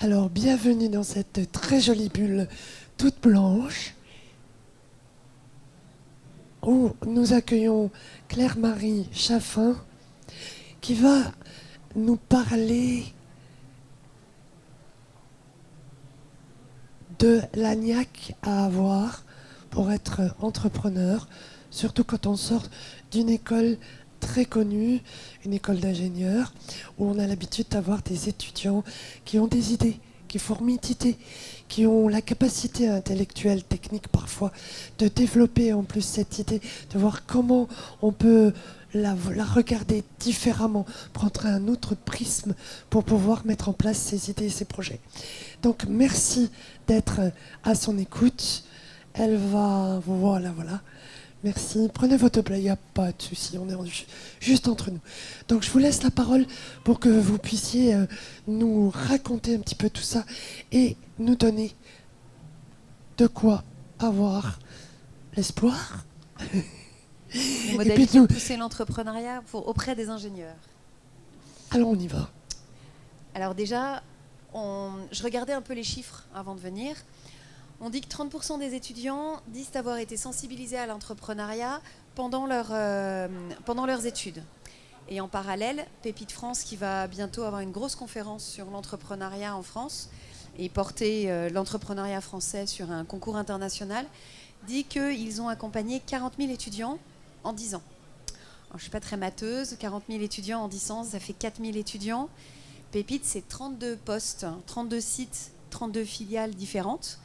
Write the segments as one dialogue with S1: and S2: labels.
S1: Alors, bienvenue dans cette très jolie bulle toute blanche où nous accueillons Claire-Marie Chaffin qui va nous parler de la niaque à avoir pour être entrepreneur, surtout quand on sort d'une école très connue, une école d'ingénieurs, où on a l'habitude d'avoir des étudiants qui ont des idées, qui fourmillent d'idées, qui ont la capacité intellectuelle, technique parfois, de développer en plus cette idée, de voir comment on peut la regarder différemment, prendre un autre prisme pour pouvoir mettre en place ses idées et ses projets. Donc merci d'être à son écoute. Elle va... Voilà. Merci. Prenez votre place, il n'y a pas de souci, on est juste entre nous. Donc je vous laisse la parole pour que vous puissiez nous raconter un petit peu tout ça et nous donner de quoi avoir l'espoir.
S2: Les modalités de pousser l'entrepreneuriat auprès des ingénieurs.
S1: Alors on y va.
S2: Alors déjà, je regardais un peu les chiffres avant de venir. On dit que 30% des étudiants disent avoir été sensibilisés à l'entrepreneuriat pendant leurs études. Et en parallèle, Pépite France, qui va bientôt avoir une grosse conférence sur l'entrepreneuriat en France et porter l'entrepreneuriat français sur un concours international, dit qu'ils ont accompagné 40 000 étudiants en 10 ans. Alors, je ne suis pas très matheuse, 40 000 étudiants en 10 ans, ça fait 4 000 étudiants. Pépite, c'est 32 postes, 32 sites, 32 filiales différentes.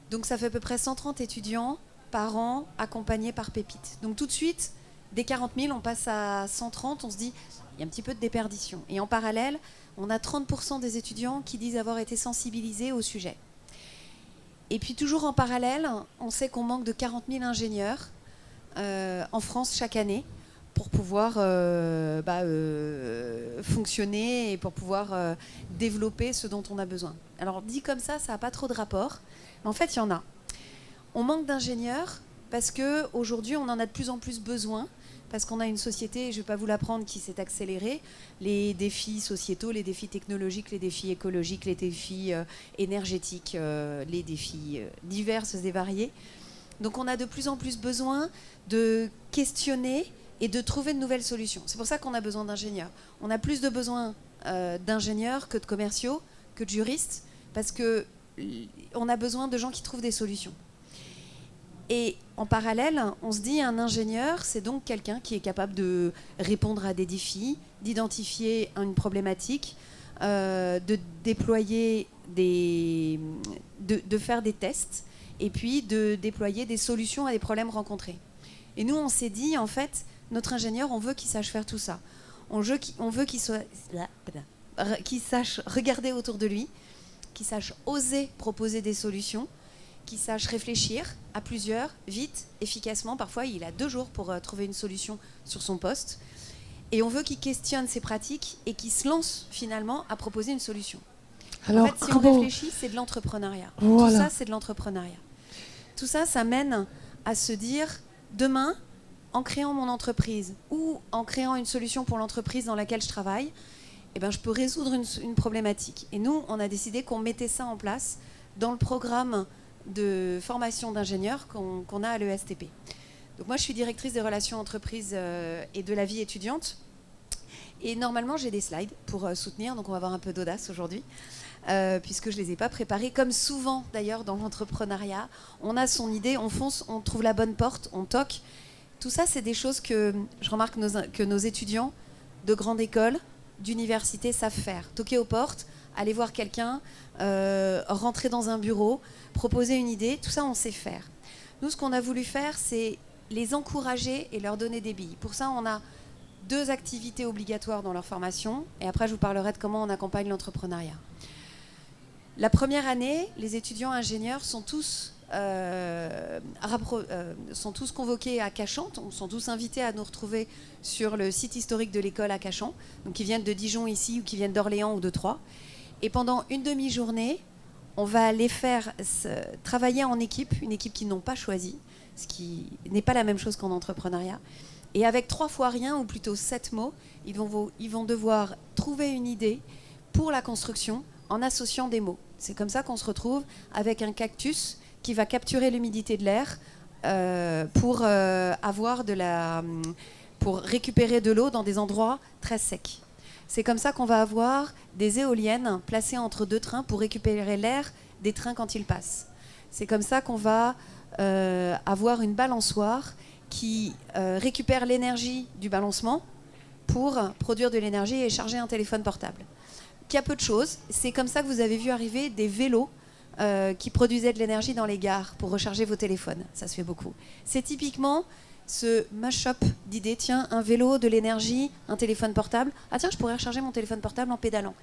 S2: Donc ça fait à peu près 130 étudiants par an accompagnés par Pépite. Donc tout de suite, des 40 000, on passe à 130, on se dit, il y a un petit peu de déperdition. Et en parallèle, on a 30% des étudiants qui disent avoir été sensibilisés au sujet. Et puis toujours en parallèle, on sait qu'on manque de 40 000 ingénieurs en France chaque année pour pouvoir fonctionner et pour pouvoir développer ce dont on a besoin. Alors dit comme ça n'a pas trop de rapport. Mais en fait, il y en a. On manque d'ingénieurs parce qu'aujourd'hui, on en a de plus en plus besoin, parce qu'on a une société, je ne vais pas vous l'apprendre, qui s'est accélérée. Les défis sociétaux, les défis technologiques, les défis écologiques, les défis énergétiques, les défis divers et variés. Donc on a de plus en plus besoin de questionner et de trouver de nouvelles solutions. C'est pour ça qu'on a besoin d'ingénieurs. On a plus de besoin d'ingénieurs que de commerciaux, que de juristes, parce que on a besoin de gens qui trouvent des solutions. Et en parallèle, on se dit un ingénieur, c'est donc quelqu'un qui est capable de répondre à des défis, d'identifier une problématique, de déployer de faire des tests et puis de déployer des solutions à des problèmes rencontrés. Et nous, on s'est dit, en fait, notre ingénieur, on veut qu'il sache faire tout ça. On veut qu'il sache regarder autour de lui, qui sache oser proposer des solutions, qui sache réfléchir à plusieurs, vite, efficacement. Parfois, il a 2 jours pour trouver une solution sur son poste. Et on veut qu'il questionne ses pratiques et qu'il se lance finalement à proposer une solution. Alors, en fait, si on réfléchit, c'est de l'entrepreneuriat. Voilà. Tout ça, c'est de l'entrepreneuriat. Tout ça, ça mène à se dire, demain, en créant mon entreprise ou en créant une solution pour l'entreprise dans laquelle je travaille, eh ben, je peux résoudre une problématique. Et nous, on a décidé qu'on mettait ça en place dans le programme de formation d'ingénieurs qu'on a à l'ESTP. Donc moi, je suis directrice des relations entreprises et de la vie étudiante. Et normalement, j'ai des slides pour soutenir, donc on va avoir un peu d'audace aujourd'hui, puisque je ne les ai pas préparés. Comme souvent, d'ailleurs, dans l'entrepreneuriat, on a son idée, on fonce, on trouve la bonne porte, on toque. Tout ça, c'est des choses que je remarque que nos étudiants de grande école, d'université savent faire. Toquer aux portes, aller voir quelqu'un, rentrer dans un bureau, proposer une idée, tout ça on sait faire. Nous, ce qu'on a voulu faire, c'est les encourager et leur donner des billes. Pour ça, on a 2 activités obligatoires dans leur formation, et après je vous parlerai de comment on accompagne l'entrepreneuriat. La première année, les étudiants ingénieurs sont tous convoqués à Cachan, sont tous invités à nous retrouver sur le site historique de l'école à Cachan, donc qui viennent de Dijon ici ou qui viennent d'Orléans ou de Troyes. Et pendant une demi-journée, on va les faire travailler en équipe, une équipe qu'ils n'ont pas choisie, ce qui n'est pas la même chose qu'en entrepreneuriat. Et avec 3 fois rien, ou plutôt 7 mots, ils vont devoir trouver une idée pour la construction en associant des mots. C'est comme ça qu'on se retrouve avec un cactus qui va capturer l'humidité de l'air pour récupérer de l'eau dans des endroits très secs. C'est comme ça qu'on va avoir des éoliennes placées entre deux trains pour récupérer l'air des trains quand ils passent. C'est comme ça qu'on va avoir une balançoire qui récupère l'énergie du balancement pour produire de l'énergie et charger un téléphone portable. Il y a peu de choses. C'est comme ça que vous avez vu arriver des vélos qui produisaient de l'énergie dans les gares pour recharger vos téléphones. Ça se fait beaucoup. C'est typiquement ce mash-up d'idées. Tiens, un vélo, de l'énergie, un téléphone portable. Ah tiens, je pourrais recharger mon téléphone portable en pédalant.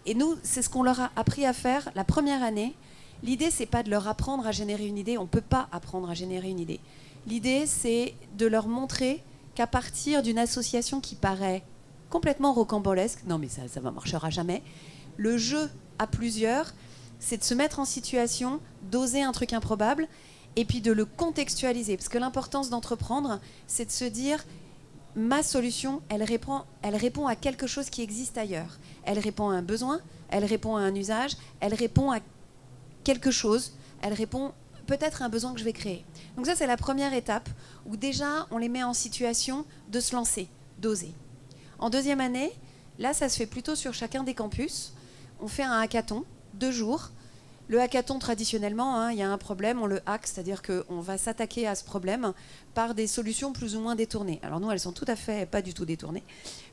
S2: Et nous, c'est ce qu'on leur a appris à faire la première année. L'idée, c'est pas de leur apprendre à générer une idée. On peut pas apprendre à générer une idée. L'idée, c'est de leur montrer qu'à partir d'une association qui paraît complètement rocambolesque, non mais ça ne marchera jamais, le jeu à plusieurs, c'est de se mettre en situation, d'oser un truc improbable, et puis de le contextualiser. Parce que l'importance d'entreprendre, c'est de se dire, ma solution, elle répond à quelque chose qui existe ailleurs. Elle répond à un besoin, elle répond à un usage, elle répond à quelque chose, elle répond peut-être à un besoin que je vais créer. Donc ça, c'est la première étape où déjà, on les met en situation de se lancer, d'oser. En deuxième année, là, ça se fait plutôt sur chacun des campus. On fait un hackathon, 2 jours. Le hackathon, traditionnellement, il y a un problème, on le hack, c'est-à-dire qu'on va s'attaquer à ce problème par des solutions plus ou moins détournées. Alors nous, elles sont tout à fait pas du tout détournées.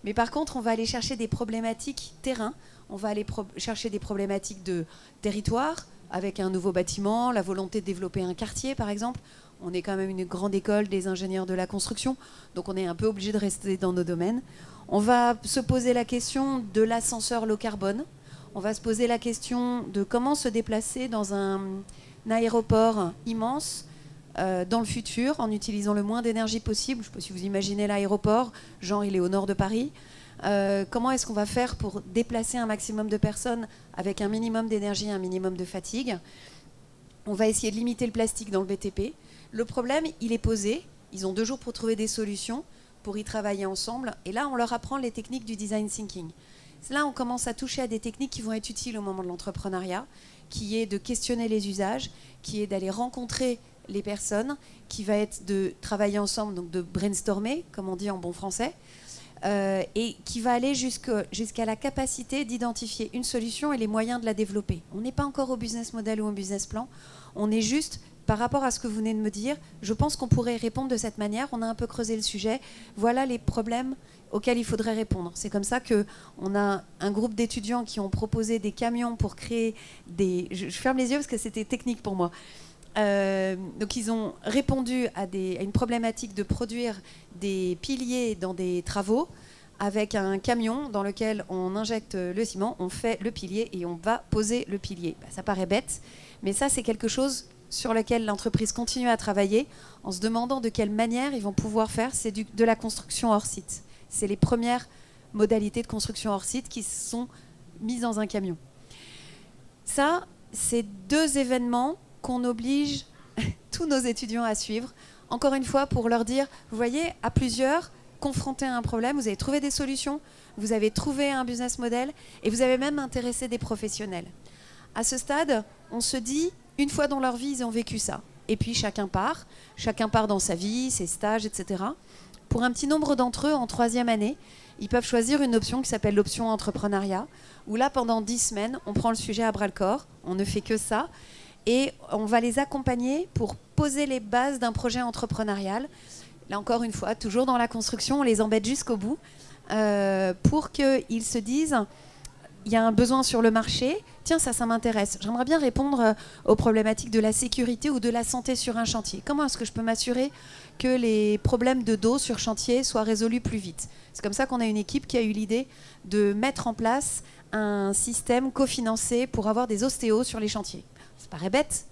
S2: Mais par contre, on va aller chercher des problématiques terrain, on va aller chercher des problématiques de territoire, avec un nouveau bâtiment, la volonté de développer un quartier, par exemple. On est quand même une grande école des ingénieurs de la construction, donc on est un peu obligé de rester dans nos domaines. On va se poser la question de l'ascenseur low carbone. On va se poser la question de comment se déplacer dans un aéroport immense dans le futur en utilisant le moins d'énergie possible. Je ne sais pas si vous imaginez l'aéroport, genre il est au nord de Paris. Comment est-ce qu'on va faire pour déplacer un maximum de personnes avec un minimum d'énergie, un minimum de fatigue? On va essayer de limiter le plastique dans le BTP. Le problème, il est posé. Ils ont 2 jours pour trouver des solutions, pour y travailler ensemble. Et là, on leur apprend les techniques du design thinking. Là, on commence à toucher à des techniques qui vont être utiles au moment de l'entrepreneuriat, qui est de questionner les usages, qui est d'aller rencontrer les personnes, qui va être de travailler ensemble, donc de brainstormer, comme on dit en bon français, et qui va aller jusqu'à la capacité d'identifier une solution et les moyens de la développer. On n'est pas encore au business model ou au business plan, on est juste, par rapport à ce que vous venez de me dire, je pense qu'on pourrait répondre de cette manière, on a un peu creusé le sujet, voilà les problèmes auxquels il faudrait répondre. C'est comme ça qu'on a un groupe d'étudiants qui ont proposé des camions pour créer des... Je ferme les yeux parce que c'était technique pour moi. Donc ils ont répondu à une problématique de produire des piliers dans des travaux avec un camion dans lequel on injecte le ciment, on fait le pilier et on va poser le pilier. Ça paraît bête, mais ça c'est quelque chose sur lequel l'entreprise continue à travailler en se demandant de quelle manière ils vont pouvoir faire. C'est de la construction hors site. C'est les premières modalités de construction hors site qui sont mises dans un camion. Ça, c'est 2 événements qu'on oblige tous nos étudiants à suivre. Encore une fois, pour leur dire, vous voyez, à plusieurs, confrontés à un problème, vous avez trouvé des solutions, vous avez trouvé un business model et vous avez même intéressé des professionnels. À ce stade, on se dit, une fois dans leur vie, ils ont vécu ça. Et puis chacun part dans sa vie, ses stages, etc. Pour un petit nombre d'entre eux, en 3e année, ils peuvent choisir une option qui s'appelle l'option entrepreneuriat, où là, pendant 10 semaines, on prend le sujet à bras-le-corps, on ne fait que ça, et on va les accompagner pour poser les bases d'un projet entrepreneurial. Là encore une fois, toujours dans la construction, on les embête jusqu'au bout, pour qu'ils se disent, il y a un besoin sur le marché, tiens, ça m'intéresse. J'aimerais bien répondre aux problématiques de la sécurité ou de la santé sur un chantier. Comment est-ce que je peux m'assurer que les problèmes de dos sur chantier soient résolus plus vite? C'est comme ça qu'on a une équipe qui a eu l'idée de mettre en place un système cofinancé pour avoir des ostéos sur les chantiers. Ça paraît bête.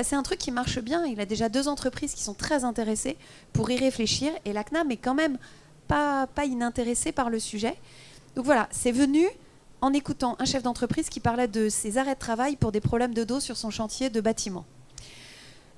S2: C'est un truc qui marche bien. Il a déjà 2 entreprises qui sont très intéressées pour y réfléchir. Et la CNAM est quand même pas inintéressée par le sujet. Donc voilà, c'est venu en écoutant un chef d'entreprise qui parlait de ses arrêts de travail pour des problèmes de dos sur son chantier de bâtiment.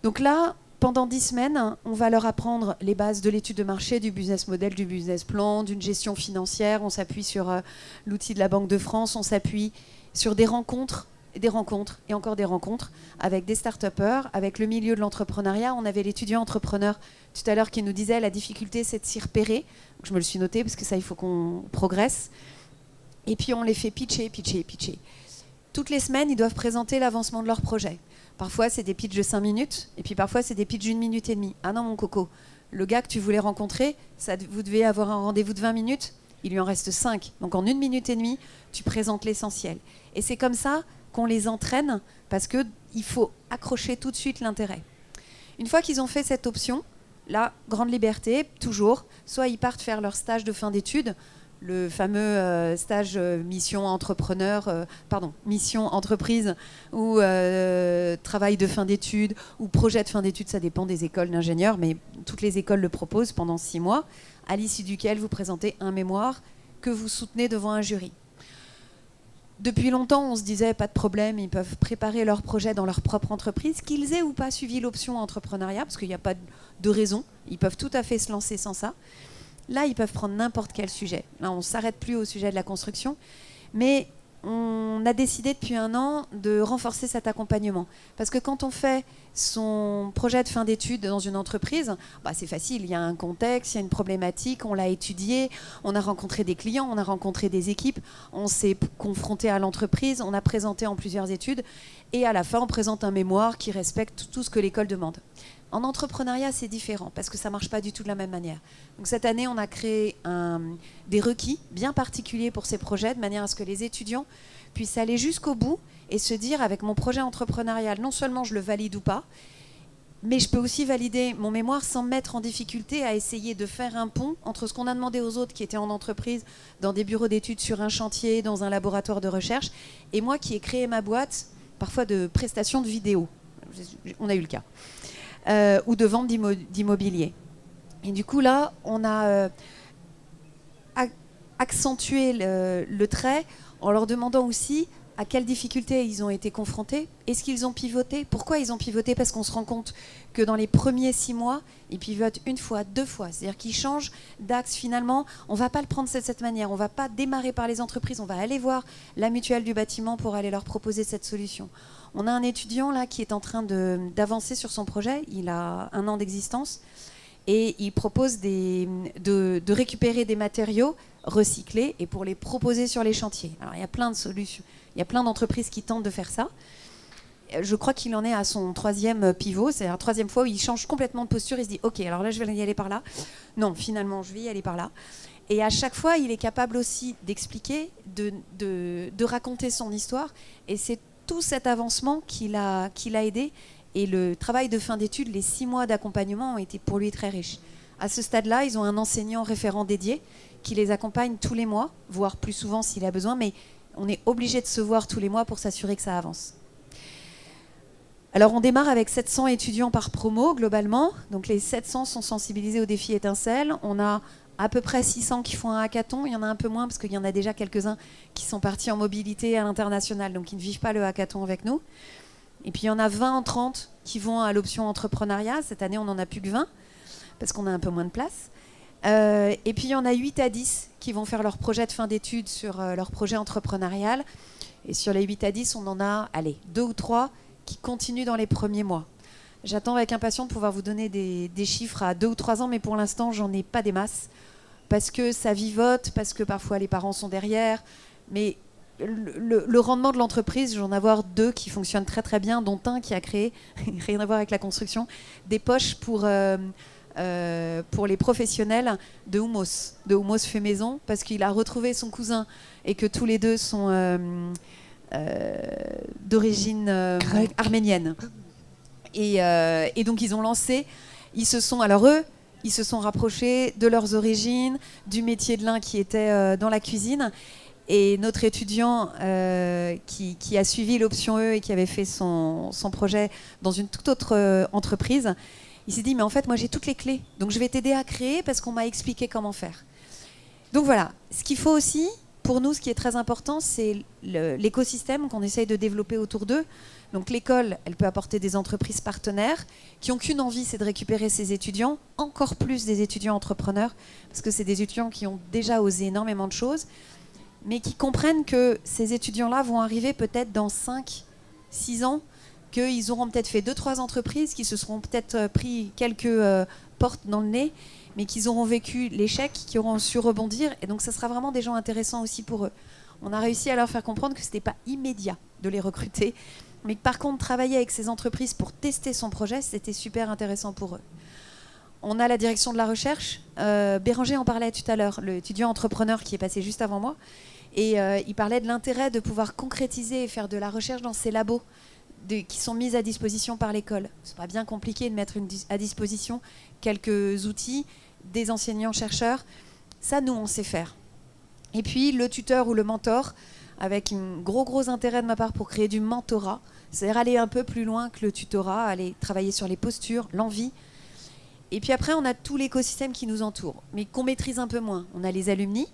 S2: Donc là, pendant 10 semaines, on va leur apprendre les bases de l'étude de marché, du business model, du business plan, d'une gestion financière. On s'appuie sur l'outil de la Banque de France, on s'appuie sur des rencontres et encore des rencontres avec des start-upers, avec le milieu de l'entrepreneuriat. On avait l'étudiant entrepreneur tout à l'heure qui nous disait la difficulté c'est de s'y repérer. Donc, je me le suis noté parce que ça il faut qu'on progresse. Et puis on les fait pitcher. Toutes les semaines, ils doivent présenter l'avancement de leur projet. Parfois c'est des pitchs de 5 minutes et puis parfois c'est des pitchs d'1 minute et demie. Ah non mon coco, le gars que tu voulais rencontrer, vous devez avoir un rendez-vous de 20 minutes, il lui en reste 5. Donc en 1 minute et demie, tu présentes l'essentiel. Et c'est comme ça qu'on les entraîne parce qu'il faut accrocher tout de suite l'intérêt. Une fois qu'ils ont fait cette option, là, grande liberté, toujours, soit ils partent faire leur stage de fin d'études, le fameux stage mission entreprise ou travail de fin d'études ou projet de fin d'études, ça dépend des écoles d'ingénieurs, mais toutes les écoles le proposent pendant 6 mois, à l'issue duquel vous présentez un mémoire que vous soutenez devant un jury. Depuis longtemps, on se disait, pas de problème, ils peuvent préparer leur projet dans leur propre entreprise, qu'ils aient ou pas suivi l'option entrepreneuriat, parce qu'il n'y a pas de raison, ils peuvent tout à fait se lancer sans ça. Là, ils peuvent prendre n'importe quel sujet. Là, on ne s'arrête plus au sujet de la construction, mais on a décidé depuis 1 an de renforcer cet accompagnement. Parce que quand on fait son projet de fin d'études dans une entreprise, c'est facile, il y a un contexte, il y a une problématique, on l'a étudié, on a rencontré des clients, on a rencontré des équipes, on s'est confronté à l'entreprise, on a présenté en plusieurs études, et à la fin, on présente un mémoire qui respecte tout ce que l'école demande. En entrepreneuriat, c'est différent, parce que ça ne marche pas du tout de la même manière. Donc cette année, on a créé des requis bien particuliers pour ces projets, de manière à ce que les étudiants puissent aller jusqu'au bout et se dire, avec mon projet entrepreneurial, non seulement je le valide ou pas, mais je peux aussi valider mon mémoire sans me mettre en difficulté à essayer de faire un pont entre ce qu'on a demandé aux autres qui étaient en entreprise, dans des bureaux d'études, sur un chantier, dans un laboratoire de recherche, et moi qui ai créé ma boîte, parfois de prestations de vidéos. On a eu le cas. Ou de vente d'immobilier. Et du coup, là, on a accentué le trait en leur demandant aussi à quelles difficultés ils ont été confrontés. Est-ce qu'ils ont pivoté? Pourquoi ils ont pivoté? Parce qu'on se rend compte que dans les premiers 6 mois, ils pivotent 1 fois, 2 fois. C'est-à-dire qu'ils changent d'axe finalement. On ne va pas le prendre de cette manière. On ne va pas démarrer par les entreprises. On va aller voir la mutuelle du bâtiment pour aller leur proposer cette solution. On a un étudiant là qui est en train d'avancer sur son projet. Il a 1 an d'existence et il propose de récupérer des matériaux recyclés et pour les proposer sur les chantiers. Alors il y a plein de solutions. Il y a plein d'entreprises qui tentent de faire ça. Je crois qu'il en est à son 3e pivot, c'est la 3e fois où il change complètement de posture. Il se dit, ok, alors là je vais y aller par là. Non, finalement je vais y aller par là. Et à chaque fois, il est capable aussi d'expliquer, de raconter son histoire. Et c'est tout cet avancement qui l'a aidé. Et le travail de fin d'études, les 6 mois d'accompagnement ont été pour lui très riches. À ce stade-là, ils ont un enseignant référent dédié qui les accompagne tous les mois, voire plus souvent s'il a besoin, mais on est obligé de se voir tous les mois pour s'assurer que ça avance. Alors on démarre avec 700 étudiants par promo globalement, donc les 700 sont sensibilisés au défi étincelle. On a à peu près 600 qui font un hackathon, il y en a un peu moins parce qu'il y en a déjà quelques-uns qui sont partis en mobilité à l'international, donc qui ne vivent pas le hackathon avec nous. Et puis il y en a 20 en 30 qui vont à l'option entrepreneuriat. Cette année on n'en a plus que 20 parce qu'on a un peu moins de place. Et puis il y en a 8 à 10 qui vont faire leur projet de fin d'études sur leur projet entrepreneurial. Et sur les 8 à 10, on en a 2 ou 3 qui continuent dans les premiers mois. J'attends avec impatience de pouvoir vous donner des chiffres à 2 ou 3 ans, mais pour l'instant, j'en ai pas des masses. Parce que ça vivote, parce que parfois les parents sont derrière. Mais le rendement de l'entreprise, j'en ai avoir 2 qui fonctionnent très très bien, dont un qui a créé, rien à voir avec la construction, des poches pour les professionnels de Hummus fait maison, parce qu'il a retrouvé son cousin et que tous les 2 sont d'origine arménienne. Et donc ils ont lancé, ils se sont rapprochés de leurs origines, du métier de l'un qui était dans la cuisine. Et notre étudiant qui a suivi l'option E et qui avait fait son projet dans une toute autre entreprise, il s'est dit, mais en fait, moi, j'ai toutes les clés. Donc, je vais t'aider à créer parce qu'on m'a expliqué comment faire. Donc, voilà. Ce qu'il faut aussi, pour nous, ce qui est très important, c'est l'écosystème qu'on essaye de développer autour d'eux. Donc, l'école, elle peut apporter des entreprises partenaires qui n'ont qu'une envie, c'est de récupérer ces étudiants, encore plus des étudiants entrepreneurs, parce que c'est des étudiants qui ont déjà osé énormément de choses. mais qui comprennent que ces étudiants-là vont arriver peut-être dans 5, 6 ans, qu'ils auront peut-être fait 2-3 entreprises, qui se seront peut-être pris quelques portes dans le nez, mais qu'ils auront vécu l'échec, qui auront su rebondir. Et donc, ça sera vraiment des gens intéressants aussi pour eux. On a réussi à leur faire comprendre que ce n'était pas immédiat de les recruter, mais que par contre, travailler avec ces entreprises pour tester son projet, c'était super intéressant pour eux. On a la direction de la recherche. Béranger en parlait tout à l'heure, l'étudiant entrepreneur qui est passé juste avant moi. Et il parlait de l'intérêt de pouvoir concrétiser et faire de la recherche dans ces labos qui sont mis à disposition par l'école. Ce n'est pas bien compliqué de mettre à disposition quelques outils, des enseignants-chercheurs. Ça, nous, on sait faire. Et puis, le tuteur ou le mentor, avec un gros intérêt de ma part pour créer du mentorat, c'est-à-dire aller un peu plus loin que le tutorat, aller travailler sur les postures, l'envie. Et puis après, on a tout l'écosystème qui nous entoure, mais qu'on maîtrise un peu moins. On a les alumni.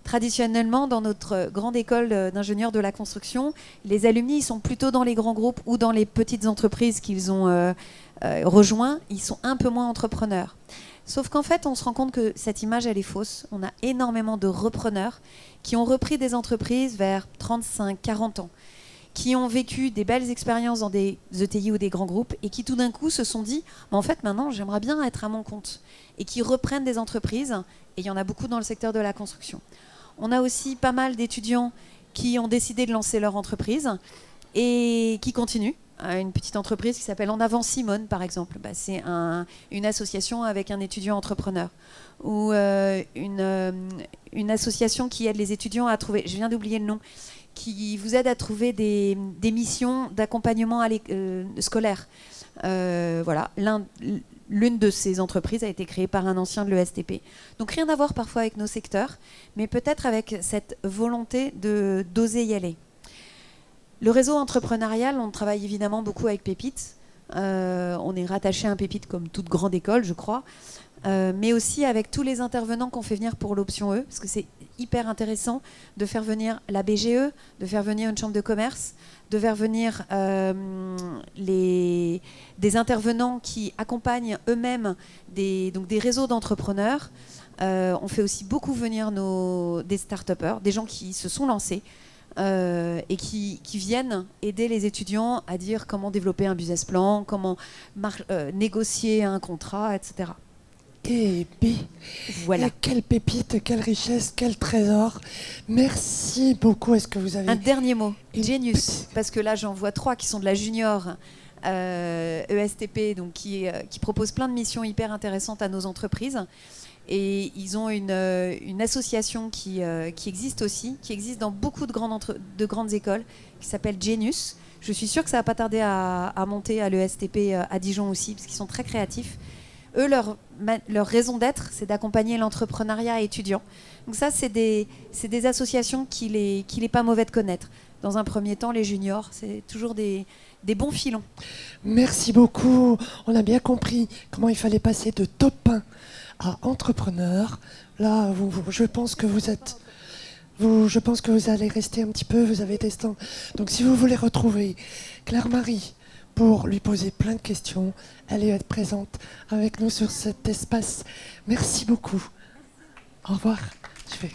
S2: Traditionnellement, dans notre grande école d'ingénieurs de la construction, les alumni, ils sont plutôt dans les grands groupes ou dans les petites entreprises qu'ils ont rejoints. Ils sont un peu moins entrepreneurs. Sauf qu'en fait, on se rend compte que cette image, elle est fausse. On a énormément de repreneurs qui ont repris des entreprises vers 35, 40 ans, qui ont vécu des belles expériences dans des ETI ou des grands groupes et qui tout d'un coup se sont dit en fait maintenant j'aimerais bien être à mon compte, et qui reprennent des entreprises, et il y en a beaucoup dans le secteur de la construction. On a aussi pas mal d'étudiants qui ont décidé de lancer leur entreprise et qui continuent. Une petite entreprise qui s'appelle En Avant Simone, par exemple. C'est une association avec un étudiant entrepreneur. Ou une association qui aide les étudiants à trouver, je viens d'oublier le nom, qui vous aide à trouver des missions d'accompagnement scolaire. Voilà, l'une de ces entreprises a été créée par un ancien de l'ESTP. Donc rien à voir parfois avec nos secteurs, mais peut-être avec cette volonté d'oser y aller. Le réseau entrepreneurial, on travaille évidemment beaucoup avec Pépite. On est rattaché à un Pépite comme toute grande école, je crois. Mais aussi avec tous les intervenants qu'on fait venir pour l'option E, parce que c'est hyper intéressant de faire venir la BGE, de faire venir une chambre de commerce, de faire venir des intervenants qui accompagnent eux-mêmes des réseaux d'entrepreneurs. On fait aussi beaucoup venir des start-upers, des gens qui se sont lancés et qui viennent aider les étudiants à dire comment développer un business plan, comment négocier un contrat, etc.
S1: Et voilà. Et quelle pépite, quelle richesse, quel trésor. Merci beaucoup. Est-ce que vous avez...
S2: Un dernier mot, Genius, parce que là j'en vois 3 qui sont de la junior ESTP, donc qui propose plein de missions hyper intéressantes à nos entreprises. Et ils ont une association qui existe aussi, qui existe dans beaucoup de grandes écoles, qui s'appelle Genius. Je suis sûre que ça va pas tarder à monter à l'ESTP à Dijon aussi, parce qu'ils sont très créatifs. Eux, leur raison d'être, c'est d'accompagner l'entrepreneuriat étudiant. Donc ça, c'est des associations qu'il est pas mauvais de connaître. Dans un premier temps, les juniors, c'est toujours des bons filons.
S1: Merci beaucoup. On a bien compris comment il fallait passer de top 1 à entrepreneur. Là, je pense que vous allez rester un petit peu, vous avez des stands. Donc si vous voulez retrouver Claire-Marie pour lui poser plein de questions, elle est présente avec nous sur cet espace. Merci beaucoup. Au revoir. Je vais...